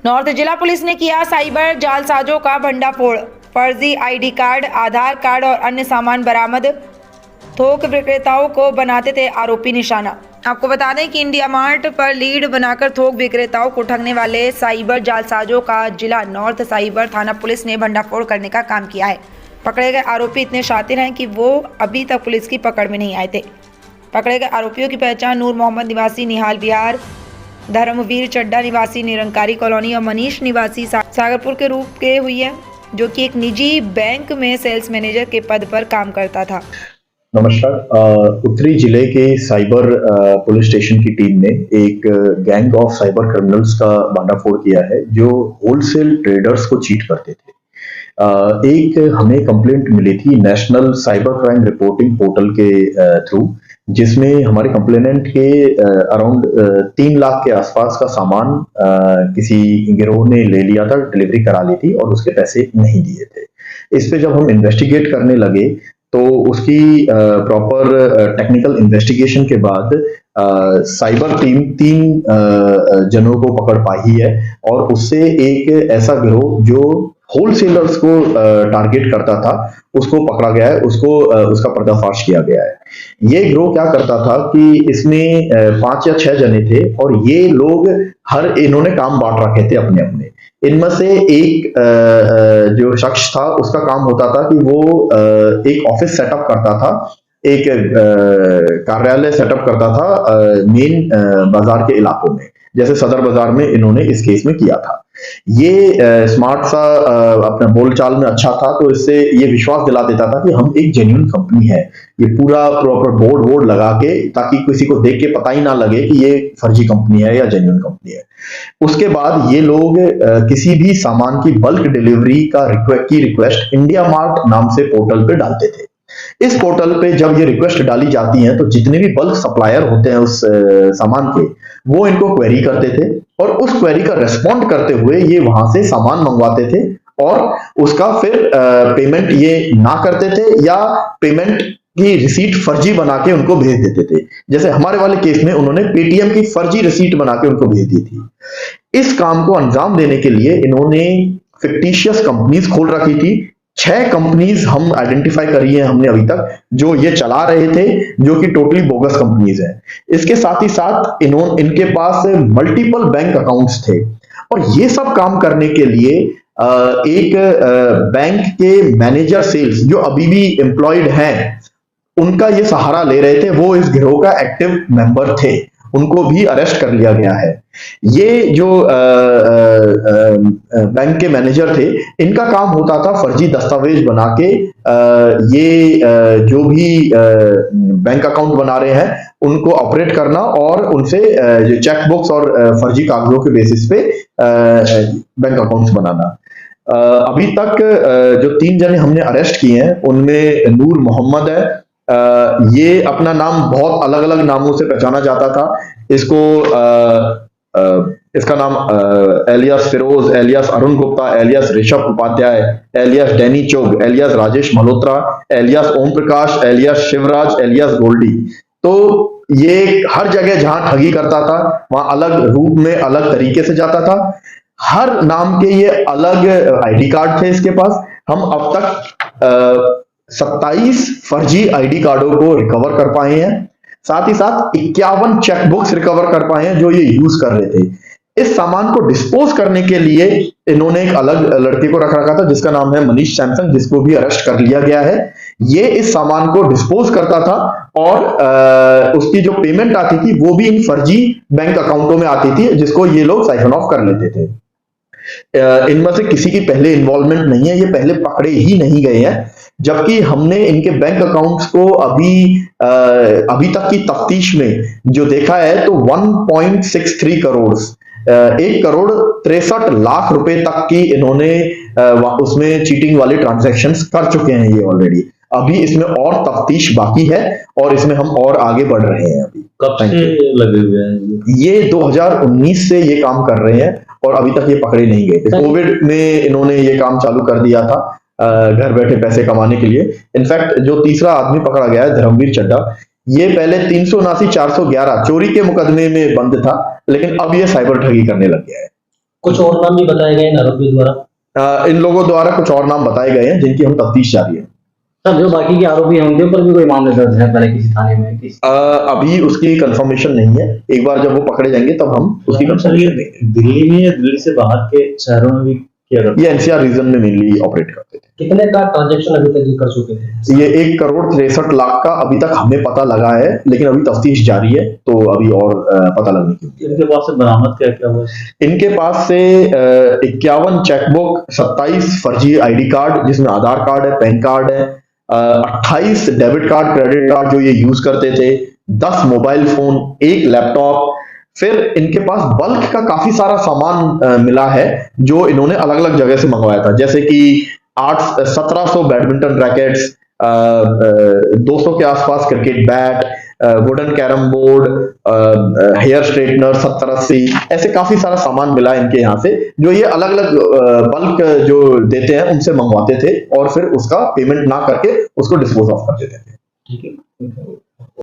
North जिला police ने किया साइबर जालसाजों का भंडाफोड़। फर्जी आईडी कार्ड, आधार कार्ड और अन्य सामान बरामद। थोक विक्रेताओं को बनाते थे आरोपी निशाना। आपको बता दें कि इंडिया मार्ट पर लीड बनाकर थोक विक्रेताओं को ठगने वाले साइबर जालसाजों का जिला नॉर्थ साइबर थाना पुलिस ने भंडाफोड़ करने का काम किया है। पकड़े गए आरोपी इतने शातिर हैं कि वो अभी तक पुलिस की पकड़ में नहीं आए थे। पकड़े गए आरोपियों की पहचान नूर मोहम्मद निवासी निहाल बिहार, धर्मवीर चड्डा निवासी निरंकारी कॉलोनी और मनीष निवासी सागरपुर के रूप के हुई है, जो कि एक निजी बैंक में सेल्स मैनेजर के पद पर काम करता था। नमस्कार। उत्तरी जिले के साइबर पुलिस स्टेशन की टीम ने एक गैंग ऑफ साइबर क्रिमिनल्स का भंडाफोड़ किया है जो होलसेल ट्रेडर्स को चीट करते थे। एक हमें कंप्लेंट मिली थी national cyber crime reporting portal के थ्रू, जिसमें हमारे कंप्लेनेंट के अराउंड 3 लाख के आसपास का सामान किसी गिरोह ने ले लिया था, डिलीवरी करा ली थी और उसके पैसे नहीं दिए थे। इस पे जब हम इन्वेस्टिगेट करने लगे तो उसकी प्रॉपर टेक्निकल इन्वेस्टिगेशन के बाद साइबर टीम 3 जनों को पकड़ पाई है और उससे एक ऐसा गिरोह जो होलसेलर्स को टारगेट करता था उसको पकड़ा गया है, उसका पर्दाफाश किया गया है। ये गिरोह क्या करता था कि इसमें 5 या 6 जने थे और ये लोग इन्होंने काम बांट रखे थे अपने अपने। इनमें से एक जो शख्स था उसका काम होता था कि वो एक ऑफिस सेटअप करता था, एक कार्यालय सेटअप करता था मेन बाजार के इलाकों में, जैसे सदर बाजार में इन्होंने इस केस में किया था। ये स्मार्ट सा अपना बोलचाल में अच्छा था, तो इससे ये विश्वास दिला देता था कि हम एक जेन्युइन कंपनी है। ये पूरा प्रॉपर बोर्ड लगा के, ताकि किसी को देख के पता ही ना लगे कि ये फर्जी कंपनी है या जेन्युइन कंपनी है। उसके बाद ये लोग किसी भी सामान की बल्क डिलीवरी की रिक्वेस्ट इंडिया मार्ट नाम से पोर्टल पे डालते थे। इस पोर्टल पे जब ये रिक्वेस्ट डाली जाती है तो जितने भी बल्क सप्लायर होते हैं उस सामान के, वो इनको क्वेरी करते थे और उस क्वेरी का रिस्पॉन्ड करते हुए ये वहां से सामान मंगवाते थे और उसका फिर पेमेंट ये ना करते थे या पेमेंट की रिसीट फर्जी बना के उनको भेज देते थे। जैसे हमारे वाले केस में उन्होंने पेटीएम की फर्जी रिसीट बना के उनको भेज दी थी। इस काम को अंजाम देने के लिए इन्होंने फिक्टिशियस कंपनीज खोल रखी थी। 6 कंपनीज हम आइडेंटिफाई करी है हमने अभी तक, जो ये चला रहे थे, जो कि टोटली बोगस कंपनीज हैं। इसके साथ ही साथ इनके पास मल्टीपल बैंक अकाउंट्स थे और ये सब काम करने के लिए एक बैंक के मैनेजर सेल्स जो अभी भी एम्प्लॉयड हैं, उनका ये सहारा ले रहे थे। वो इस गिरोह का एक्टिव मेंबर थे, उनको भी अरेस्ट कर लिया गया है। ये जो बैंक के मैनेजर थे, इनका काम होता था फर्जी दस्तावेज बना के ये जो भी बैंक अकाउंट बना रहे हैं उनको ऑपरेट करना और उनसे जो चेक बुक्स और फर्जी कागजों के बेसिस पे बैंक अकाउंट्स बनाना। अभी तक जो 3 जने हमने अरेस्ट किए हैं उनमें नूर मोहम्मद है। ये अपना नाम बहुत अलग अलग नामों से पहचाना जाता था। इसका नाम alias Firoz, alias Arun Gupta, alias Rishabh Upadhyay, alias Danny Chog, alias Rajesh Malhotra, alias Om Prakash, alias Shivraj, alias Goldy. तो ये हर जगह जहां ठगी करता था वहां अलग रूप में अलग तरीके से जाता था। हर नाम के ये अलग आईडी कार्ड थे इसके पास। हम अब तक 27 फर्जी आईडी कार्डों को रिकवर कर पाए हैं। साथ ही साथ 51 चेकबुक्स रिकवर कर पाए हैं जो ये यूज कर रहे थे। इस सामान को डिस्पोज करने के लिए इन्होंने एक अलग लड़के को रखा था जिसका नाम है मनीष सैमसन, जिसको भी अरेस्ट कर लिया गया है। ये इस सामान को डिस्पोज करता था और उसकी जो पेमेंट आती थी वो भी इन फर्जी बैंक अकाउंटों में आती थी, जिसको ये लोग साइफन ऑफ कर लेते थे। इनमें से किसी की पहले इन्वॉल्वमेंट नहीं है, ये पहले पकड़े ही नहीं गए हैं। जबकि हमने इनके बैंक अकाउंट्स को अभी तक की तफ्तीश में जो देखा है तो 1.63 करोड़ 1 करोड़ 63 लाख रुपए तक की इन्होंने उसमें चीटिंग वाले ट्रांजैक्शंस कर चुके हैं ये ऑलरेडी। अभी इसमें और तफ्तीश बाकी है और इसमें हम और आगे बढ़ रहे हैं। अभी कब से लगे हुए हैं ये 2019 से ये काम कर रहे हैं और अभी तक ये पकड़े नहीं गए थे। कोविड में इन्होंने ये काम चालू कर दिया था घर बैठे पैसे कमाने के लिए। इनफैक्ट जो तीसरा आदमी पकड़ा गया है धर्मवीर चड्डा, ये पहले 379 411 चोरी के मुकदमे में बंद था, लेकिन अब ये साइबर ठगी करने लग गया है। कुछ और नाम भी बताए गए इन आरोपियों द्वारा। इन लोगों द्वारा कुछ और नाम बताए गए हैं जिनकी हम तफ्तीश जारी है। सर जो बाकी के आरोपी हैं उनके ऊपर भी कोई मामले दर्ज है पहले किसी थाने में अभी उसकी कंफर्मेशन नहीं है, एक बार जब वो पकड़े जाएंगे तब हम उसकी सर कंफर्मेशन ये देंगे। दिल्ली में या दिल्ली से बाहर के शहरों में भी किया करते ये एनसीआर रीजन में मेनली ऑपरेट करते थे। कितने का ट्रांजेक्शन अभी तक ये कर चुके थे? ये 1,63,00,000 का अभी तक हमें पता लगा है, लेकिन अभी तफ्तीश जारी है तो अभी और पता लगने की उम्मीद है। इनके पास से बरामद क्या क्या हुआ? इनके पास से 51 चेकबुक, 27 फर्जी आईडी कार्ड जिसमें आधार कार्ड है, पैन कार्ड है, 28 डेबिट कार्ड, क्रेडिट कार्ड जो ये यूज करते थे, 10 मोबाइल फोन, 1 लैपटॉप। फिर इनके पास बल्क का काफी सारा सामान मिला है जो इन्होंने अलग अलग जगह से मंगवाया था, जैसे कि 1700 बैडमिंटन रैकेट्स, 200 के आसपास cricket bat, wooden carrom board, hair straightener 70-80, ऐसे काफी सारा सामान मिला इनके यहाँ से जो ये अलग अलग बल्क जो देते हैं उनसे मंगवाते थे और फिर उसका पेमेंट ना करके उसको डिस्पोज ऑफ कर देते थे।